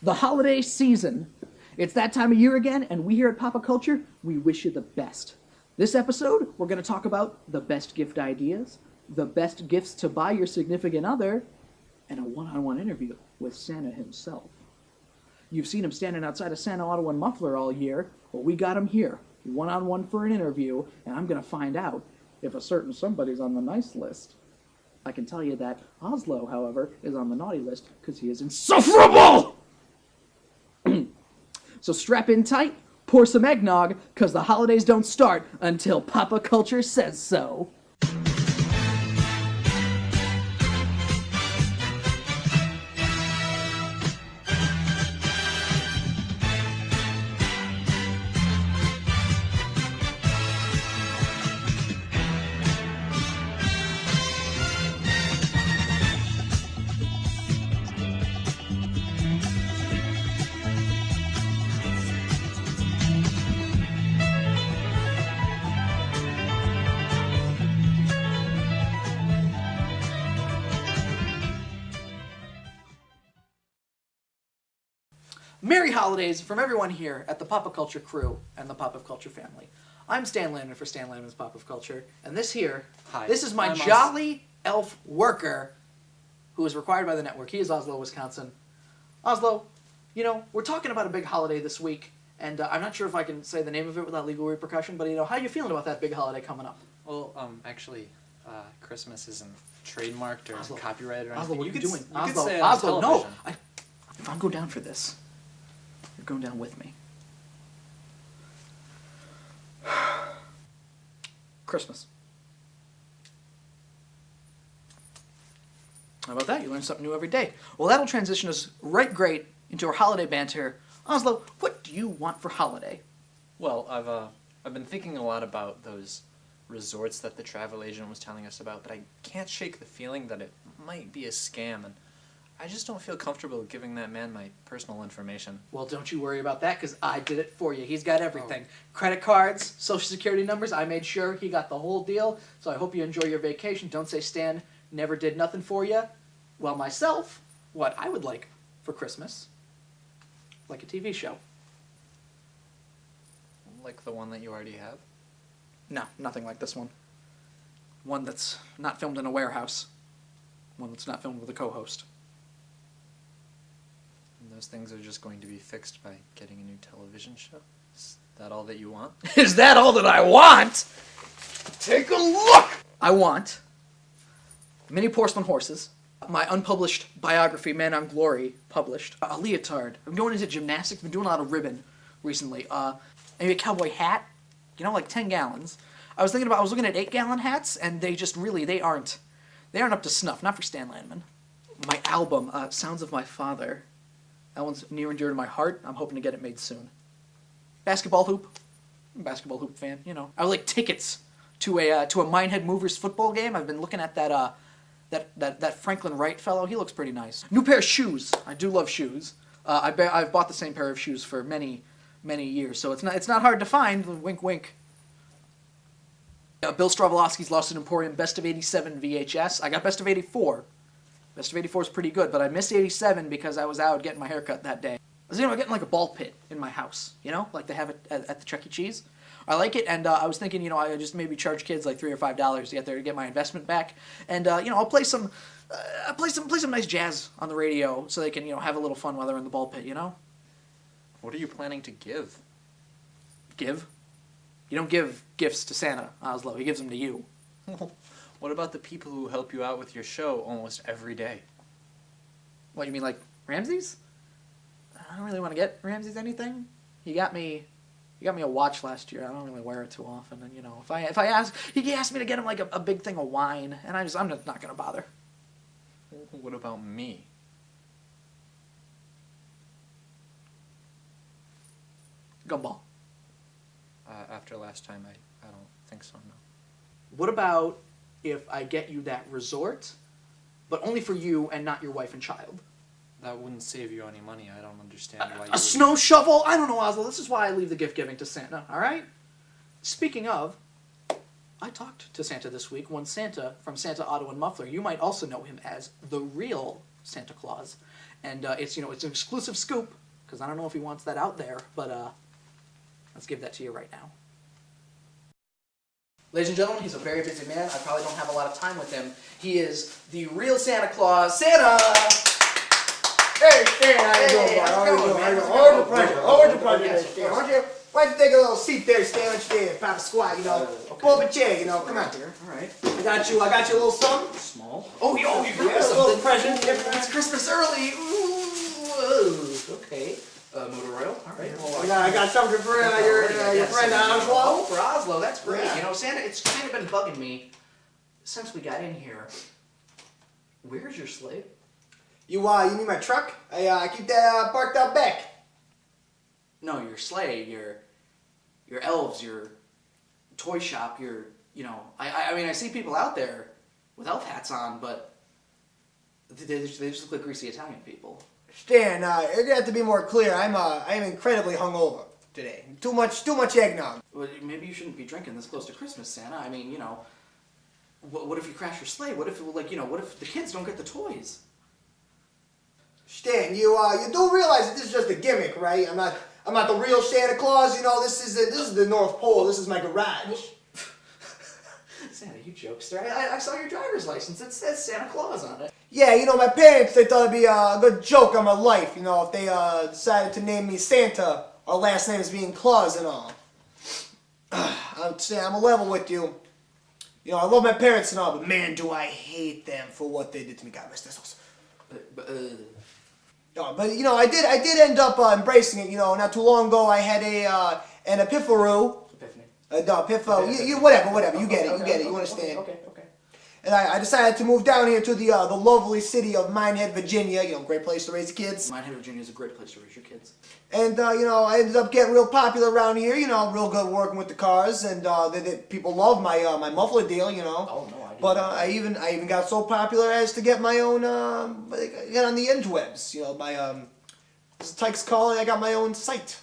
The holiday season. It's that time of year again, and we here at Papa Culture, we wish you the best. This episode, we're going to talk about the best gift ideas, the best gifts to buy your significant other, and a one-on-one interview with Santa himself. You've seen him standing outside of Santa Auto and Muffler all year. Well, we got him here, one-on-one for an interview, and I'm going to find out if a certain somebody's on the nice list. I can tell you that Oslo, however, is on the naughty list because he is insufferable! So strap in tight, pour some eggnog, because the holidays don't start until Papa Culture says so. Merry holidays from everyone here at the Pop of Culture crew and the Pop of Culture family. I'm Stan Landman for Stan Landman's Pop of Culture, and this is my jolly elf worker who is required by the network. He is Oslo, Wisconsin. Oslo, you know, we're talking about a big holiday this week, and I'm not sure if I can say the name of it without legal repercussion, but, you know, how are you feeling about that big holiday coming up? Well, actually, Christmas isn't trademarked or Oslo, copyrighted or anything. Oslo, what are you doing? You could say it on Oslo, no! television. If I'm going down for this, you're going down with me. Christmas. How about that? You learn something new every day. Well, that'll transition us right great into our holiday banter. Oslo, what do you want for holiday? Well, I've been thinking a lot about those resorts that the travel agent was telling us about, but I can't shake the feeling that it might be a scam, and I just don't feel comfortable giving that man my personal information. Well, don't you worry about that, because I did it for you. He's got everything. Credit cards, social security numbers, I made sure he got the whole deal. So I hope you enjoy your vacation. Don't say Stan never did nothing for you. Well, myself, what I would like for Christmas, like a TV show. Like the one that you already have? No, nothing like this one. One that's not filmed in a warehouse. One that's not filmed with a co-host. And those things are just going to be fixed by getting a new television show? Is that all that you want? Is that all that I want? Take a look! I want mini porcelain horses, my unpublished biography, Man on Glory, published, a leotard. I'm going into gymnastics, been doing a lot of ribbon recently. Maybe a cowboy hat, you know, like 10 gallons. I was looking at 8-gallon hats, and they aren't up to snuff, not for Stan Landman. My album, Sounds of My Father. That one's near and dear to my heart. I'm hoping to get it made soon. Basketball hoop. I'm a basketball hoop fan, you know. I would like tickets to a MINEHEAD Movers football game. I've been looking at that Franklin Wright fellow. He looks pretty nice. New pair of shoes. I do love shoes. I've bought the same pair of shoes for many years, so it's not hard to find. Wink, wink. Bill Stravosky's Lost in Emporium Best of 87 VHS. I got Best of 84. Best of 84 is pretty good, but I missed 87 because I was out getting my hair cut that day. I was getting like a ball pit in my house, you know, like they have it at the Chuck E. Cheese. I like it, and I was thinking, you know, I just maybe charge kids like $3 or $5 to get there to get my investment back, and you know, I'll play some nice jazz on the radio so they can, you know, have a little fun while they're in the ball pit, you know. What are you planning to give? Give? You don't give gifts to Santa, Oslo. He gives them to you. What about the people who help you out with your show almost every day? What, you mean like Ramses? I don't really want to get Ramses anything. He got me a watch last year. I don't really wear it too often, and you know, if I ask, he asked me to get him like a big thing of wine, and I'm just not gonna bother. What about me? Gumball. After last time, I don't think so, no. What about if I get you that resort, but only for you and not your wife and child? That wouldn't save you any money. I don't understand why you A snow shovel? I don't know, Oslo. This is why I leave the gift giving to Santa, all right? Speaking of, I talked to Santa this week, one Santa from Santa Auto and Muffler. You might also know him as the real Santa Claus, and it's it's an exclusive scoop because I don't know if he wants that out there, but let's give that to you right now. Ladies and gentlemen, he's a very busy man. I probably don't have a lot of time with him. He is the real Santa Claus, Santa. Hey, Stan, how you doing, bud? How you doing? Always a pleasure. Always a pleasure, Stan. Why don't you take a little seat there, Stan? Why don't you take a pop a squat, Pull up a chair, come on. Here. All right. I got you a little something. Small. Oh, you got me A little something. present. It's Christmas early. Ooh, okay. Motor oil. All right. Well, I got something for your friend Oslo. Oh, for Oslo. That's great. Yeah. Santa, it's kind of been bugging me since we got in here. Where's your sleigh? You need my truck? I keep that parked out back. No, your sleigh, your elves, your toy shop, I mean, I see people out there with elf hats on, but they just look like greasy Italian people. Stan, you're gonna have to be more clear. I'm incredibly hungover today. Too much eggnog. Well, maybe you shouldn't be drinking this close to Christmas, Santa. I mean, what if you crash your sleigh? What if, what if the kids don't get the toys? Stan, you do realize that this is just a gimmick, right? I'm not the real Santa Claus. This is the North Pole. This is my garage. Santa, you jokester. I saw your driver's license. It says Santa Claus on it. Yeah, my parents, they thought it'd be a good joke on my life, if they decided to name me Santa. Our last name is being Claus and all. I'm a level with you. I love my parents and all, but man, do I hate them for what they did to me. God rest their souls. But I did end up embracing it. Not too long ago, I had an epiphany. Whatever. You get it. You understand? Okay. And I decided to move down here to the lovely city of Minehead, Virginia. Great place to raise kids. Minehead, Virginia is a great place to raise your kids. And I ended up getting real popular around here. Real good working with the cars, and people love my muffler deal. Oh no, I didn't. But I even got so popular as to get my own get on the interwebs. My as the tykes call it, I got my own site.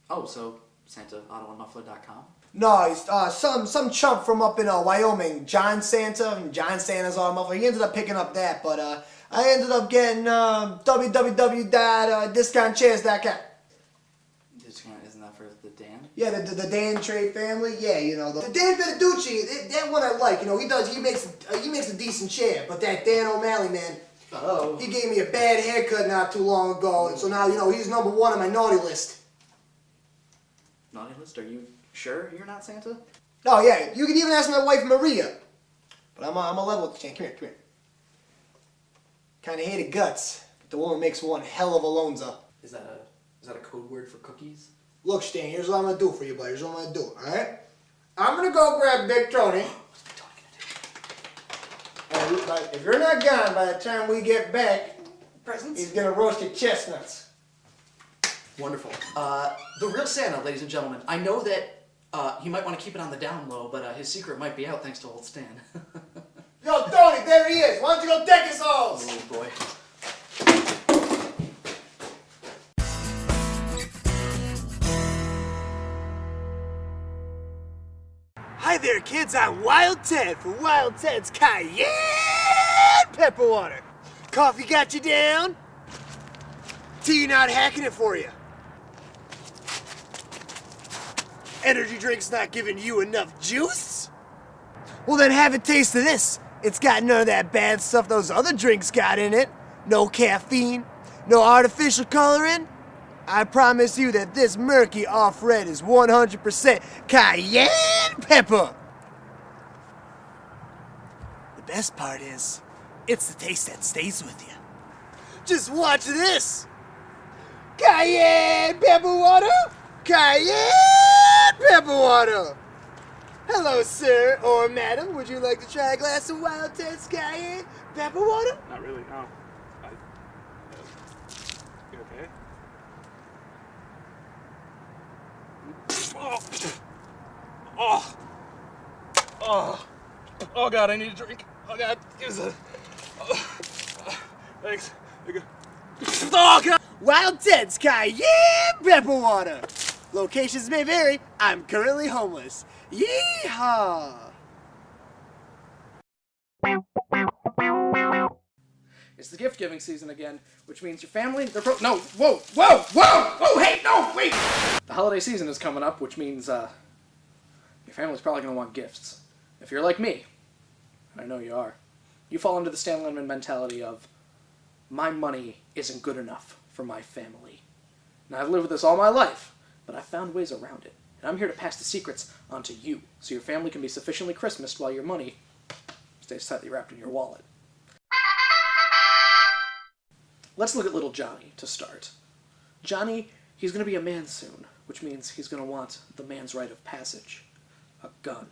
Oh, so SantaAutoandMuffler.com? No, he's some chump from up in Wyoming, John Santa, and John Santa's Auto Muffler. He ended up picking up that, but I ended up getting www.discountchairs.com. Isn't that for the Dan? Yeah, the Dan Trade family. Yeah, the Dan Beneducci. That one I like. He makes a decent chair. But that Dan O'Malley man, he gave me a bad haircut not too long ago, and so now he's number one on my naughty list. Naughty list? Are you sure you're not Santa? Oh yeah, you can even ask my wife Maria. But I'm a level with the chain. Come here. Kind of hated guts, but the woman makes one hell of a Lonza. Is that a code word for cookies? Look, Stan, here's what I'm gonna do for you, buddy. Here's what I'm gonna do, alright? I'm gonna go grab Big Tony. What's Tony gonna do? And if you're not gone by the time we get back, Presents? he's gonna roast your chestnuts. Wonderful. The real Santa, ladies and gentlemen. I know that he might want to keep it on the down low, but his secret might be out thanks to old Stan. Yo, Tony, there he is. Why don't you go deck his holes? Oh boy. Hi there, kids. I'm Wild Ted for Wild Ted's Cayenne Pepper Water. Coffee got you down? Tea not hacking it for you? Energy drink's not giving you enough juice? Well, then have a taste of this. It's got none of that bad stuff those other drinks got in it. No caffeine, no artificial coloring. I promise you that this murky off-red is 100% cayenne pepper. The best part is, it's the taste that stays with you. Just watch this. Cayenne pepper water. Cayenne pepper water. Hello, sir or madam. Would you like to try a glass of Wild Ted's Cayenne Pepper Water? Not really, no. You okay? Oh God, I need a drink. Oh God, give us thanks. Oh God! Wild Ted's Cayenne Pepper Water. Locations may vary. I'm currently homeless. Yeehaw! It's the gift-giving season again, which means your family, no, whoa, hey, no, wait! The holiday season is coming up, which means, your family's probably going to want gifts. If you're like me, and I know you are, you fall into the Stan Landman mentality of, my money isn't good enough for my family. Now, I've lived with this all my life, but I've found ways around it. And I'm here to pass the secrets onto you, so your family can be sufficiently Christmased while your money stays tightly wrapped in your wallet. Let's look at little Johnny to start. Johnny, he's going to be a man soon, which means he's going to want the man's rite of passage. A gun.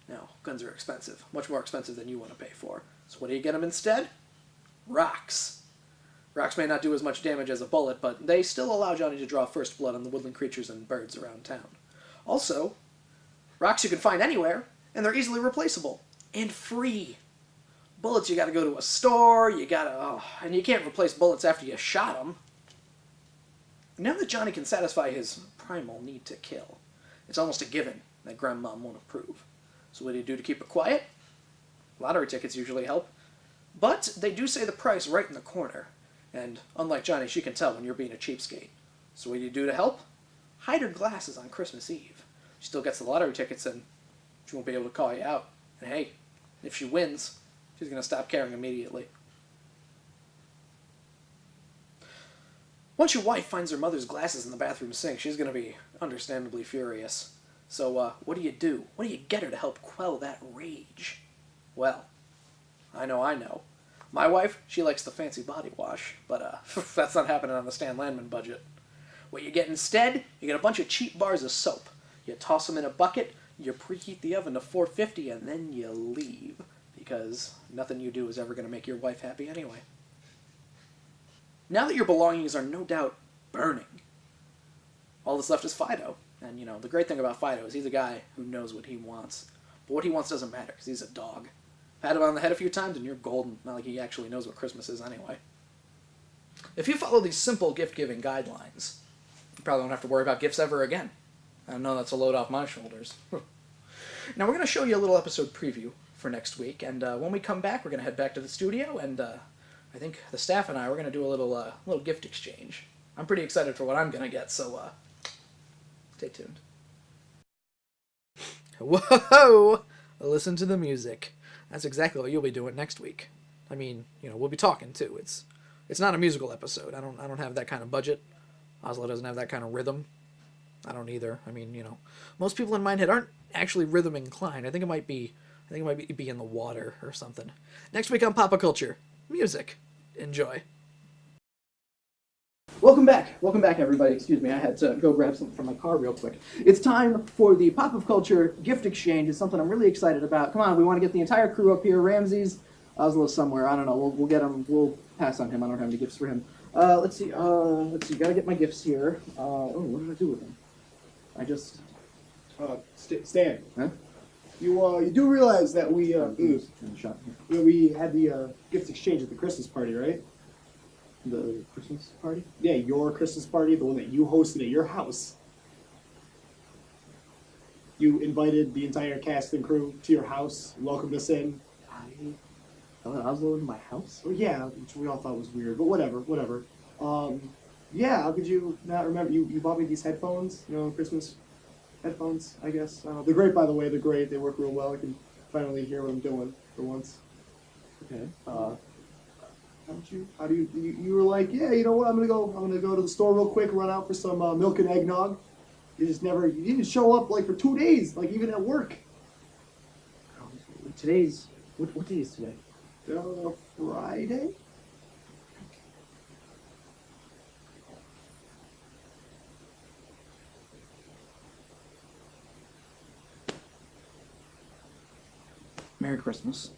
Now, guns are expensive, much more expensive than you want to pay for. So what do you get him instead? Rocks. Rocks may not do as much damage as a bullet, but they still allow Johnny to draw first blood on the woodland creatures and birds around town. Also, rocks you can find anywhere, and they're easily replaceable. And free. Bullets, you gotta go to a store, and you can't replace bullets after you shot them. Now that Johnny can satisfy his primal need to kill, it's almost a given that Grandmom won't approve. So what do you do to keep it quiet? Lottery tickets usually help. But they do say the price right in the corner. And unlike Johnny, she can tell when you're being a cheapskate. So what do you do to help? Hide her glasses on Christmas Eve. She still gets the lottery tickets and she won't be able to call you out. And hey, if she wins, she's going to stop caring immediately. Once your wife finds her mother's glasses in the bathroom sink, she's going to be understandably furious. So what do you do? What do you get her to help quell that rage? Well, I know. My wife, she likes the fancy body wash, but that's not happening on the Stan Landman budget. What you get instead, you get a bunch of cheap bars of soap. You toss them in a bucket, you preheat the oven to 450, and then you leave. Because nothing you do is ever going to make your wife happy anyway. Now that your belongings are no doubt burning, all that's left is Fido. And, the great thing about Fido is he's a guy who knows what he wants. But what he wants doesn't matter, because he's a dog. Pat him on the head a few times and you're golden. Not like he actually knows what Christmas is anyway. If you follow these simple gift-giving guidelines, you probably won't have to worry about gifts ever again. I know that's a load off my shoulders. Now we're going to show you a little episode preview for next week, and when we come back, we're going to head back to the studio, and I think the staff and I, we're going to do a little gift exchange. I'm pretty excited for what I'm going to get, so stay tuned. Whoa! Listen to the music. That's exactly what you'll be doing next week. I mean, we'll be talking too. It's not a musical episode. I don't have that kind of budget. Oslo doesn't have that kind of rhythm. I don't either. I mean, most people in MINEHEAD aren't actually rhythm inclined. I think it might be in the water or something. Next week on Papa Culture, music. Enjoy. Welcome back, everybody. Excuse me, I had to go grab something from my car real quick. It's time for the Pop of Culture gift exchange. It's something I'm really excited about. Come on, we want to get the entire crew up here. Ramsey's, Oslo somewhere. I don't know. We'll get him. We'll pass on him. I don't have any gifts for him. Let's see. Gotta get my gifts here. What did I do with them? I just. Stan. Huh? You do realize that we Turn the shot here. we had the gift exchange at the Christmas party, right? The Christmas party? Yeah, your Christmas party, the one that you hosted at your house. You invited the entire cast and crew to your house, welcomed us in. I let Oslo into my house? Oh, yeah, which we all thought was weird, but whatever. Yeah, how could you not remember? You bought me these headphones, Christmas headphones, I guess. They're great, by the way. They're great. They work real well. I can finally hear what I'm doing for once. Okay. How do you were like, yeah, you know what? I'm gonna go to the store real quick, run out for some milk and eggnog. You didn't show up like for 2 days, like even at work. What day is today? Friday. Merry Christmas.